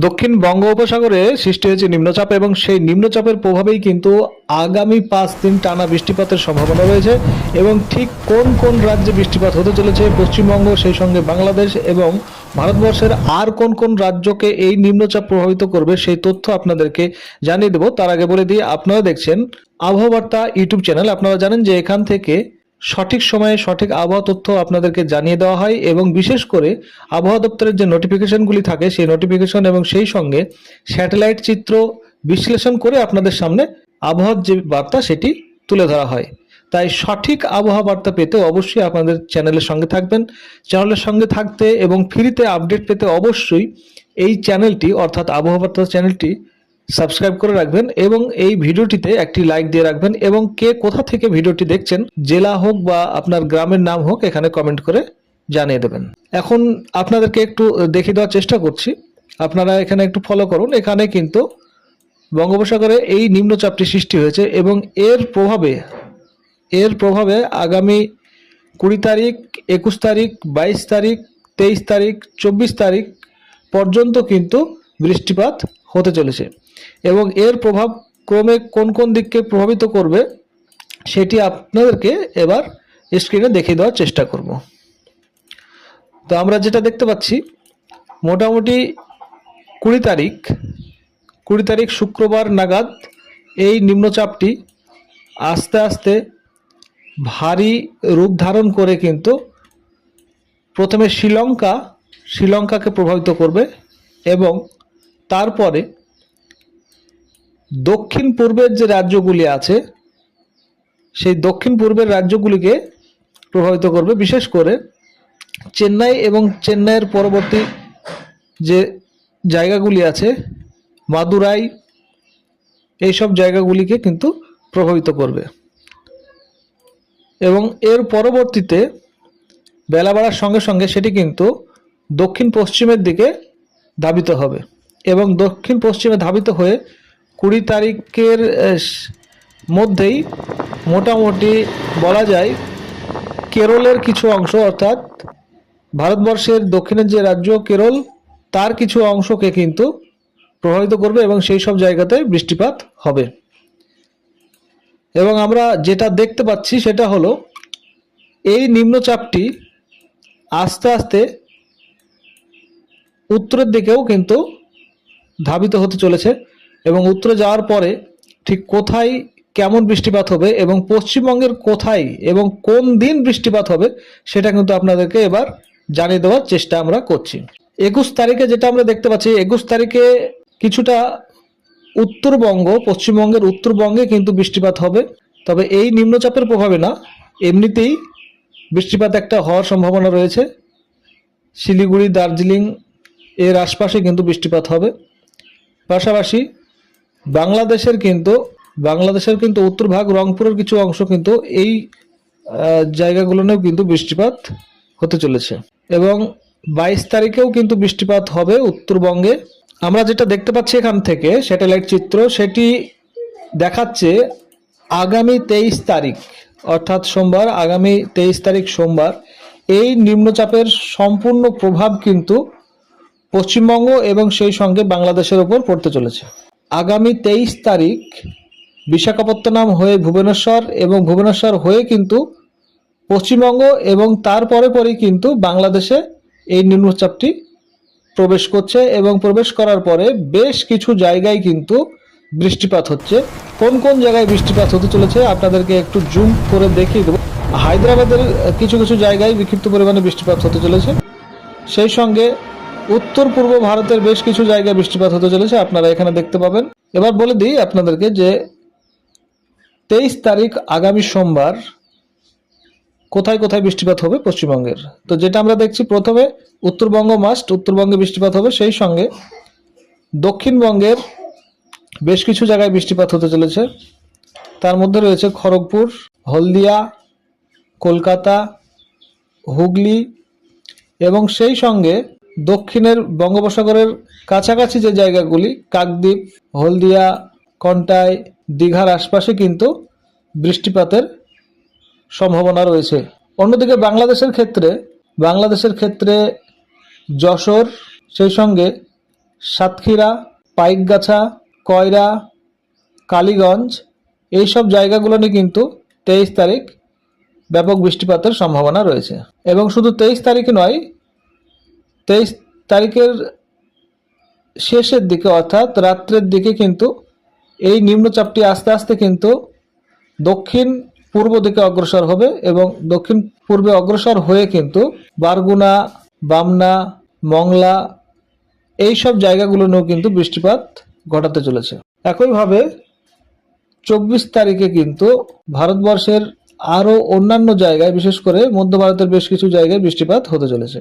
দক্ষিণ বঙ্গোপসাগরে সৃষ্টি হয়েছে নিম্নচাপ এবং সেই নিম্নচাপের প্রভাবেই কিন্তু আগামী 5 দিন টানা বৃষ্টিপাতের সম্ভাবনা রয়েছে। এবং ঠিক কোন কোন রাজ্যে বৃষ্টিপাত হতে চলেছে, পশ্চিমবঙ্গ সেই সঙ্গে বাংলাদেশ এবং ভারতবর্ষের আর কোন কোন রাজ্যকে এই নিম্নচাপ প্রভাবিত করবে সেই তথ্য আপনাদেরকে জানিয়ে দেবো। তার আগে বলে দিই, আপনারা দেখছেন আবহাওয়া বার্তা ইউটিউব চ্যানেল। আপনারা জানেন যে এখান থেকে সঠিক সময়ে সঠিক আবহাওয়া তথ্য আপনাদেরকে জানিয়ে দেওয়া হয় এবং বিশেষ করে আবহাওয়া দপ্তরের যে নোটিফিকেশনগুলি থাকে সেই নোটিফিকেশন এবং সেই সঙ্গে স্যাটেলাইট চিত্র বিশ্লেষণ করে আপনাদের সামনে আবহাওয়ার যে বার্তা সেটি তুলে ধরা হয়। তাই সঠিক আবহাওয়া বার্তা পেতে অবশ্যই আপনাদের চ্যানেলের সঙ্গে থাকবেন। চ্যানেলের সঙ্গে থাকতে এবং ফ্রিতে আপডেট পেতে অবশ্যই এই চ্যানেলটি অর্থাৎ আবহাওয়া বার্তা চ্যানেলটি সাবস্ক্রাইব করে রাখবেন এবং এই ভিডিওটিতে একটি লাইক দিয়ে রাখবেন এবং কে কোথা থেকে ভিডিওটি দেখছেন, জেলা হোক বা আপনার গ্রামের নাম হোক, এখানে কমেন্ট করে জানিয়ে দেবেন। এখন আপনাদেরকে একটু দেখিয়ে দেওয়ার চেষ্টা করছি, আপনারা এখানে একটু ফলো করুন। এখানে কিন্তু বঙ্গোপসাগরে এই নিম্নচাপটি সৃষ্টি হয়েছে এবং এর প্রভাবে আগামী 20 তারিখ, 21 তারিখ, 22 তারিখ, 23 তারিখ, 24 তারিখ পর্যন্ত কিন্তু বৃষ্টিপাত হতে চলেছে এবং এর প্রভাব ক্রমে কোন কোন দিককে প্রভাবিত করবে সেটি আপনাদেরকে এবার স্ক্রিনে দেখিয়ে দেওয়ার চেষ্টা করব। তো আমরা যেটা দেখতে পাচ্ছি, মোটামুটি 20 তারিখ শুক্রবার নাগাদ এই নিম্নচাপটি আস্তে আস্তে ভারী রূপ ধারণ করে কিন্তু প্রথমে শ্রীলঙ্কাকে প্রভাবিত করবে এবং তারপরে দক্ষিণ পূর্বের যে রাজ্যগুলি আছে সেই দক্ষিণ পূর্বের রাজ্যগুলিকে প্রভাবিত করবে। বিশেষ করে চেন্নাই এবং চেন্নাইয়ের পরবর্তী যে জায়গাগুলি আছে, মাদুরাই, এইসব জায়গাগুলিকে কিন্তু প্রভাবিত করবে এবং এর পরবর্তীতে বেলা বাড়ার সঙ্গে সঙ্গে সেটি কিন্তু দক্ষিণ পশ্চিমের দিকে ধাবিত হবে এবং দক্ষিণ পশ্চিমে ধাবিত হয়ে 20 তারিখের মধ্যেই মোটামুটি বলা যায় কেরলের কিছু অংশ, অর্থাৎ ভারতবর্ষের দক্ষিণের যে রাজ্য কেরল, তার কিছু অংশকে কিন্তু প্রভাবিত করবে এবং সেই সব জায়গাতে বৃষ্টিপাত হবে। এবং আমরা যেটা দেখতে পাচ্ছি সেটা হলো এই নিম্নচাপটি আস্তে আস্তে উত্তরের দিকেও কিন্তু ধাবিত হতে চলেছে এবং উত্তরে যাওয়ার পরে ঠিক কোথায় কেমন বৃষ্টিপাত হবে এবং পশ্চিমবঙ্গের কোথায় এবং কোন দিন বৃষ্টিপাত হবে সেটা কিন্তু আপনাদেরকে এবার জানিয়ে দেওয়ার চেষ্টা আমরা করছি। 21 তারিখে যেটা আমরা দেখতে পাচ্ছি, 21 তারিখে কিছুটা উত্তরবঙ্গ, পশ্চিমবঙ্গের উত্তরবঙ্গে কিন্তু বৃষ্টিপাত হবে। তবে এই নিম্নচাপের প্রভাবে না, এমনিতেই বৃষ্টিপাত একটা হওয়ার সম্ভাবনা রয়েছে। শিলিগুড়ি, দার্জিলিং এর আশপাশে কিন্তু বৃষ্টিপাত হবে। পাশাপাশি বাংলাদেশের কিন্তু উত্তর ভাগ, রংপুরের কিছু অংশ কিন্তু এই জায়গাগুলোতেও কিন্তু বৃষ্টিপাত হতে চলেছে এবং 22 তারিখেও কিন্তু বৃষ্টিপাত হবে উত্তরবঙ্গে। আমরা যেটা দেখতে পাচ্ছি এখান থেকে স্যাটেলাইট চিত্র, সেটি দেখাচ্ছে আগামী 23 তারিখ অর্থাৎ সোমবার, আগামী 23 তারিখ সোমবার এই নিম্নচাপের সম্পূর্ণ প্রভাব কিন্তু পশ্চিমবঙ্গ এবং সেই সঙ্গে বাংলাদেশের উপর পড়তে চলেছে। আগামী 23 তারিখ বিশাখাপত্তনম হয়ে ভুবনেশ্বর এবং ভুবনেশ্বর হয়ে কিন্তু পশ্চিমবঙ্গ এবং তারপরে পরেই কিন্তু বাংলাদেশে এই নিম্নচাপটি প্রবেশ করছে এবং প্রবেশ করার পরে বেশ কিছু জায়গায় কিন্তু বৃষ্টিপাত হচ্ছে। কোন কোন জায়গায় বৃষ্টিপাত হতে চলেছে আপনাদেরকে একটু জুম করে দেখিয়ে দেবো। হায়দ্রাবাদের কিছু কিছু জায়গায় বিক্ষিপ্ত পরিমাণে বৃষ্টিপাত হতে চলেছে, সেই সঙ্গে উত্তর পূর্ব ভারতের বেশ কিছু জায়গায় বৃষ্টিপাত হতে চলেছে, আপনারা এখানে দেখতে পাবেন। এবার বলে দিই আপনাদেরকে যে 23 তারিখ আগামী সোমবার কোথায় কোথায় বৃষ্টিপাত হবে পশ্চিমবঙ্গের। তো যেটা আমরা দেখছি, প্রথমে উত্তরবঙ্গে বৃষ্টিপাত হবে, সেই সঙ্গে দক্ষিণবঙ্গের বেশ কিছু জায়গায় বৃষ্টিপাত হতে চলেছে। তার মধ্যে রয়েছে খড়গপুর, হলদিয়া, কলকাতা, হুগলি এবং সেই সঙ্গে দক্ষিণের বঙ্গোপসাগরের কাছাকাছি যে জায়গাগুলি, কাকদ্বীপ, হলদিয়া, কন্টাই, দীঘার আশপাশে কিন্তু বৃষ্টিপাতের সম্ভাবনা রয়েছে। অন্যদিকে বাংলাদেশের ক্ষেত্রে যশোর, সেই সঙ্গে সাতক্ষীরা, পাইকগাছা, কয়রা, কালীগঞ্জ এইসব জায়গাগুলো নিয়ে কিন্তু 23 তারিখ ব্যাপক বৃষ্টিপাতের সম্ভাবনা রয়েছে। এবং শুধু 23 তারিখে নয়, 23 তারিখের শেষের দিকে অর্থাৎ রাত্রের দিকে কিন্তু এই নিম্নচাপটি আস্তে আস্তে কিন্তু দক্ষিণ পূর্ব দিকে অগ্রসর হবে এবং দক্ষিণ পূর্বে অগ্রসর হয়ে কিন্তু বারগুনা, বামনা, মংলা এইসব জায়গাগুলোতেও কিন্তু বৃষ্টিপাত ঘটাতে চলেছে। একইভাবে 24 তারিখে কিন্তু ভারতবর্ষের আরও অন্যান্য জায়গায়, বিশেষ করে মধ্য ভারতের বেশ কিছু জায়গায় বৃষ্টিপাত হতে চলেছে।